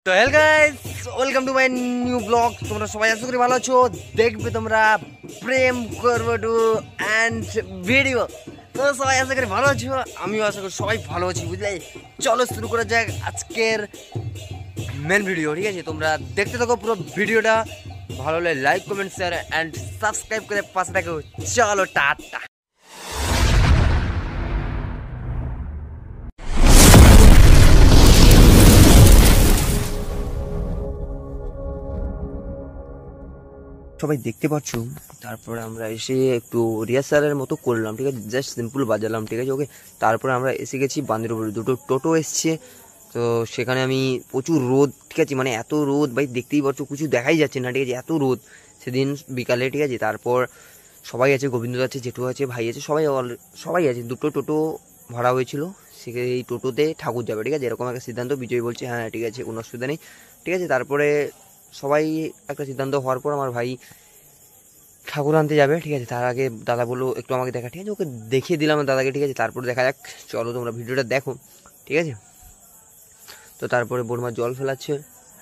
তো hello guys, welcome to my new blog. তোমরা সবাই আশা করি ভালো আছো। দেখবে তোমরা প্রেম করবো টু অ্যান্ড ভিডিও। তো সবাই আশা করি ভালো আছো, আমিও আশা করি সবাই ভালো আছি, বুঝলে। চলো শুরু করা যাক আজকের মেন ভিডিও, ঠিক আছে। তোমরা দেখতে থাকো পুরো ভিডিওটা, ভালো হলে like comment share and subscribe করে পাশে থাকো। চলো টাটা। সবাই দেখতে পাচ্ছ, তারপরে আমরা এসে একটু রিহার্সালের মতো করলাম, ঠিক আছে। জাস্ট সিম্পল বাজালাম, ঠিক আছে, ওকে। তারপরে আমরা এসে গেছি বাঁধের উপরে, দুটো টোটো এসছে। তো সেখানে আমি প্রচুর রোদ, ঠিক আছে, মানে এত রোদ ভাই, দেখতেই পাচ্ছ কিছু দেখাই যাচ্ছে না, ঠিক আছে, এত রোদ সেদিন বিকালে, ঠিক আছে। তারপর সবাই আছে, গোবিন্দ আছে, জেঠু আছে, ভাই আছে, সবাই আছে। দুটো টোটো ভাড়া হয়েছিল, এই টোটোতে ঠাকুর যাবে, ঠিক আছে, এরকম একটা সিদ্ধান্ত। বিজয় বলছে হ্যাঁ ঠিক আছে, কোনো অসুবিধা নেই, ঠিক আছে। তারপরে সবাই একটা সিদ্ধান্ত হওয়ার পর আমার ভাই ঠাকুর আনতে যাবে, ঠিক আছে। তার আগে দাদা বললো একটু আমাকে দেখা, ঠিক আছে, ওকে দেখিয়ে দিলাম দাদাকে, ঠিক আছে। তারপরে দেখা যাক, চলো তোমরা ভিডিওটা দেখো, ঠিক আছে। তো তারপরে বোরমা জল ফেলাচ্ছে,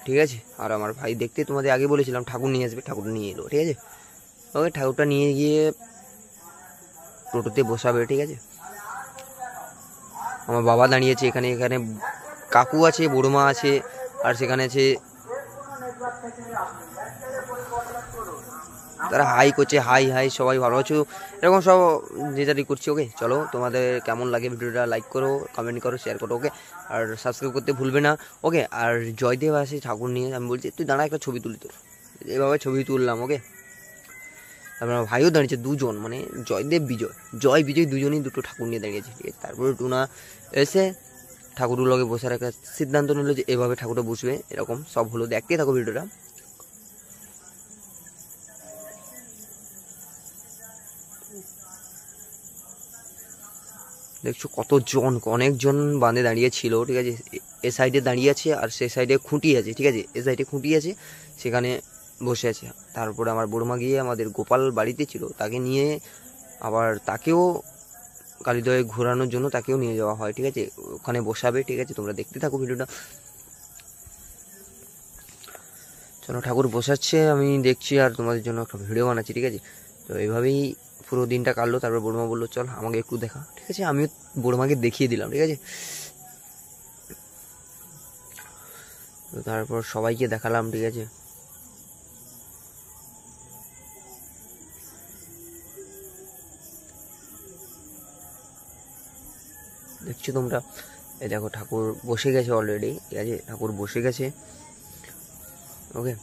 ঠিক আছে। আর আমার ভাই দেখতে তোমাদের আগে বলেছিলাম ঠাকুর নিয়ে আসবে, ঠাকুর নিয়ে এলো, ঠিক আছে। ওকে, ঠাকুরটা নিয়ে গিয়ে টোটোতে বসাবে, ঠিক আছে। আমার বাবা দাঁড়িয়েছে এখানে, এখানে কাকু আছে, বড়মা আছে, আর সেখানে আছে, তারা হাই করছে, হাই হাই, সবাই ভালো আছো, এরকম সব যেটাই করছি। ওকে, চলো তোমাদের কেমন লাগে ভিডিওটা লাইক করো, কমেন্ট করো, শেয়ার করো, ওকে। আর সাবস্ক্রাইব করতে ভুলবে না, ওকে। আর জয়দেব আসে ঠাকুর নিয়ে, আমি বলছি তুই দাঁড়া একটা ছবি তুলি তোর, এভাবে ছবি তুললাম, ওকে। তারপর আমার ভাইও দাঁড়িয়েছে, দুজন, মানে জয়দেব বিজয় দুজনেই দুটো ঠাকুর নিয়ে দাঁড়িয়েছে, ঠিক আছে। তারপরে টুনা এসে ঠাকুরগুলোকে বসার একটা সিদ্ধান্ত নিল যে এভাবে ঠাকুরটা বসবে, এরকম সব হলো। দেখতেই থাকো ভিডিওটা। দেখছো কতজন, অনেকজন বাঁধে দাঁড়িয়ে ছিল, ঠিক আছে। এ সাইডে দাঁড়িয়ে আছে আর সে সাইডে খুঁটি আছে, ঠিক আছে, এ সাইডে খুঁটি আছে, সেখানে বসে আছে। তারপরে আমার বড়মা গিয়ে আমাদের গোপাল বাড়িতে ছিল, তাকে নিয়ে আবার তাকেও কালীদয়ে ঘোরানোর জন্য তাকেও নিয়ে যাওয়া হয়, ঠিক আছে, ওখানে বসাবে, ঠিক আছে। তোমরা দেখতে থাকো ভিডিওটা। চলো ঠাকুর বসাচ্ছে, আমি দেখছি আর তোমাদের জন্য একটা ভিডিও বানাচ্ছি, ঠিক আছে। তো এইভাবেই পুরো দিনটা কাটলো। তারপর বড়মা বললো চল আমাকে একটু দেখা, ঠিক আছে। আমিও বড়মাকে দেখিয়ে দিলাম, ঠিক আছে। তো তারপর সবাইকে দেখালাম, ঠিক আছে। দেখছো তোমরা, এই দেখো ঠাকুর বসে গেছে অলরেডি, ঠিক আছে, ঠাকুর বসে গেছে, ওকে।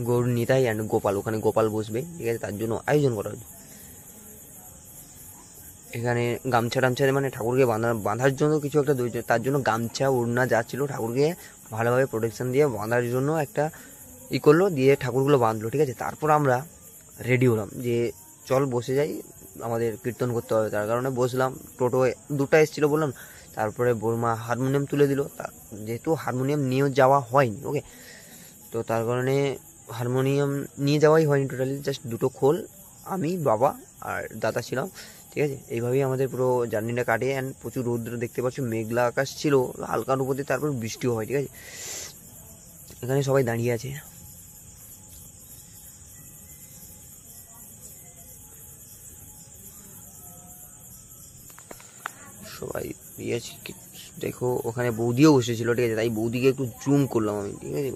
গৌর নিতাই অ্যান্ড গোপাল, ওখানে গোপাল বসবে, ঠিক আছে, তার জন্য আয়োজন করা হয়েছে। এখানে গামছা টামছা, মানে ঠাকুরকে বাঁধার জন্য কিছু একটা, তার জন্য গামছা ওড়না যা ছিল ঠাকুরকে ভালোভাবে প্রোটেকশন দিয়ে বাঁধার জন্য একটা করলো, দিয়ে ঠাকুরগুলো বাঁধলো, ঠিক আছে। তারপর আমরা রেডি হলাম যে চল বসে যাই, আমাদের কীর্তন করতে হবে, তার কারণে বসলাম। টোটো দুটো এসেছিলো বললাম। তারপরে বর্মা হারমোনিয়াম তুলে দিল, যেহেতু হারমোনিয়াম নিয়ে যাওয়া হয়নি, ওকে। তো তার কারণে হারমোনিয়াম নিয়ে যাওয়াই হয়নি টোটালি, জাস্ট দুটো খোল, আমি, বাবা আর দাদা ছিলাম, ঠিক আছে। এইভাবেই আমাদের পুরো জার্নিটা কাটে। অ্যান্ড প্রচুর রৌদ্র দেখতে পাচ্ছ, মেঘলা আকাশ ছিল হালকার উপর দিয়ে, তারপর বৃষ্টিও হয়, ঠিক আছে। এখানে সবাই দাঁড়িয়ে আছে, সবাই দিয়েছি। দেখো ওখানে বৌদিও বসেছিল, ঠিক আছে, তাই বৌদিকে একটু জুম করলাম আমি, ঠিক আছে,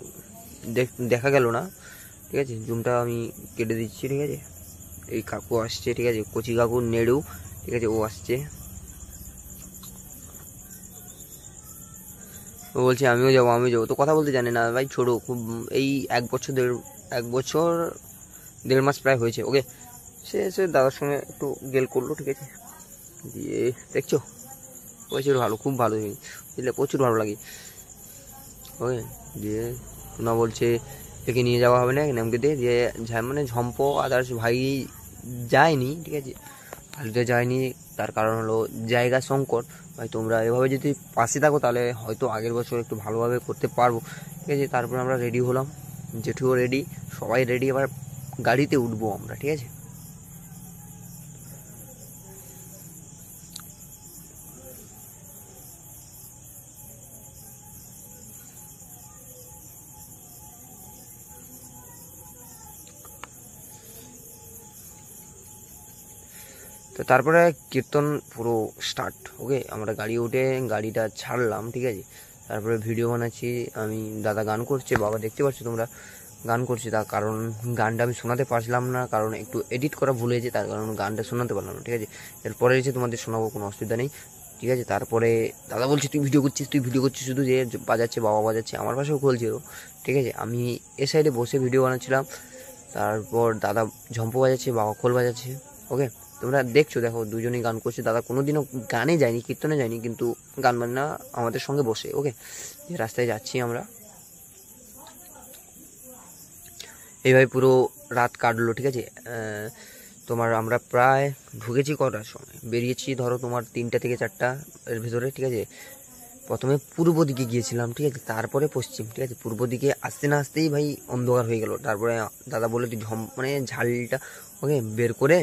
দেখা গেল না, ঠিক আছে। জুমটা আমি কেটে দিচ্ছি, ঠিক আছে। এই কাকু আসছে, ঠিক আছে, কচি কাকু নেড়ু, ঠিক আছে, ও আসছে, ও বলছে আমিও যাবো। তো কথা বলতে জানে না ভাই, ছোটো খুব, এই এক বছর 1.5 মাস প্রায় হয়েছে, ওকে। সে দাদার সঙ্গে একটু গেল করলো, ঠিক আছে। দিয়ে দেখছো প্রচুর ভালো, খুব ভালো, বুঝলে, প্রচুর ভালো লাগে, ওকে। দিয়ে টুনা বলছে একে নিয়ে যাওয়া হবে না, নামকে দিয়ে মানে ঝম্পো আদার্স ভাই যায়নি, ঠিক আছে, ভালোতে যায়নি। তার কারণ হলো জায়গা সংকট। ভাই তোমরা এভাবে যদি পাশে থাকো তাহলে হয়তো আগের বছর একটু ভালোভাবে করতে পারবো, ঠিক আছে। তারপর আমরা রেডি হলাম, জেঠুও রেডি, সবাই রেডি, এবার গাড়িতে উঠবো আমরা, ঠিক আছে। তো তারপরে কীর্তন পুরো স্টার্ট। ওকে, আমরা গাড়ি উঠে গাড়িটা ছাড়লাম, ঠিক আছে। তারপরে ভিডিও বানাচ্ছি আমি, দাদা গান করছে, বাবা দেখতে পাচ্ছ তোমরা গান করছে। তার কারণ গানটা আমি শোনাতে পারলাম না, কারণ একটু এডিট করা ভুলে গেছে, তার কারণ গানটা শোনাতে পারলাম না, ঠিক আছে। এরপরে এসে তোমাদের শোনাবো, কোনো অসুবিধা নেই, ঠিক আছে। তারপরে দাদা বলছে তুই ভিডিও করছিস শুধু, যে বাজাচ্ছে, বাবা বাজাচ্ছে, আমার পাশেও খুলছিল, ঠিক আছে। আমি এ সাইডে বসে ভিডিও বানাচ্ছিলাম। তারপর দাদা ঝম্পু বাজাচ্ছে, বাবা খোল বাজাচ্ছে। ওকে, তোমরা দেখছো, দেখো দুজনেই গান করছে। দাদা কোনোদিনও গানে যায়নি, কীর্তনে যায়নি, কিন্তু গান বান্না আমাদের সঙ্গে বসে। ওকে, যে রাস্তায় যাচ্ছি আমরা, এইভাবে পুরো রাত কাটলো, ঠিক আছে। তোমার আমরা প্রায় ঢুকেছি কটার সময়, বেরিয়েছি ধরো তোমার 3টা থেকে 4টা এর ভিতরে, ঠিক আছে। প্রথমে পূর্ব দিকে গিয়েছিলাম, ঠিক আছে, তারপরে পশ্চিম, ঠিক আছে। পূর্ব দিকে আসতে না আসতেই ভাই অন্ধকার হয়ে গেল। তারপরে দাদা বললো তুই মানে ঝালটা ওকে বের করে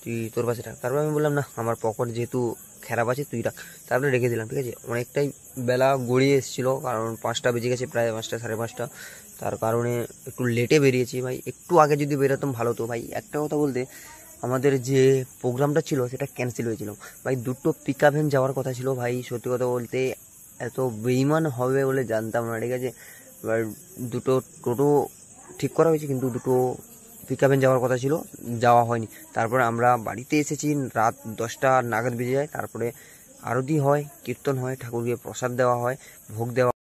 তুই তোর পাশে রাখ। তারপরে আমি বললাম না, আমার পকেট যেহেতু খারাপ আছে তুই রাখ। তারপরে রেখে দিলাম, ঠিক আছে। অনেকটাই বেলা গড়িয়ে এসেছিলো, কারণ 5টা বেজে গেছে, প্রায় 5টা, সাড়ে 5টা। তার কারণে একটু লেটে বেরিয়েছি ভাই। একটু আগে যদি বেরোতাম ভালো হতো ভাই। একটা কথা বলতে, আমাদের যে প্রোগ্রামটা ছিল সেটা ক্যান্সেল হয়েছিল ভাই। 2টো পিকআপ ভ্যান যাওয়ার কথা ছিল ভাই। সত্যি কথা বলতে এত বেইমান হবে বলে জানতাম না, ঠিক আছে। এবার 2টো টোটো ঠিক করা হয়েছে, কিন্তু 2টো পিকআপ ভ্যান যাওয়ার কথা ছিল, যাওয়া হয়নি। তারপরে আমরা বাড়িতে এসেছি, রাত 10টা নাগাদ বেজে যায়। তারপরে আরতি হয়, কীর্তন হয়, ঠাকুরকে প্রসাদ দেওয়া হয়, ভোগ দেওয়া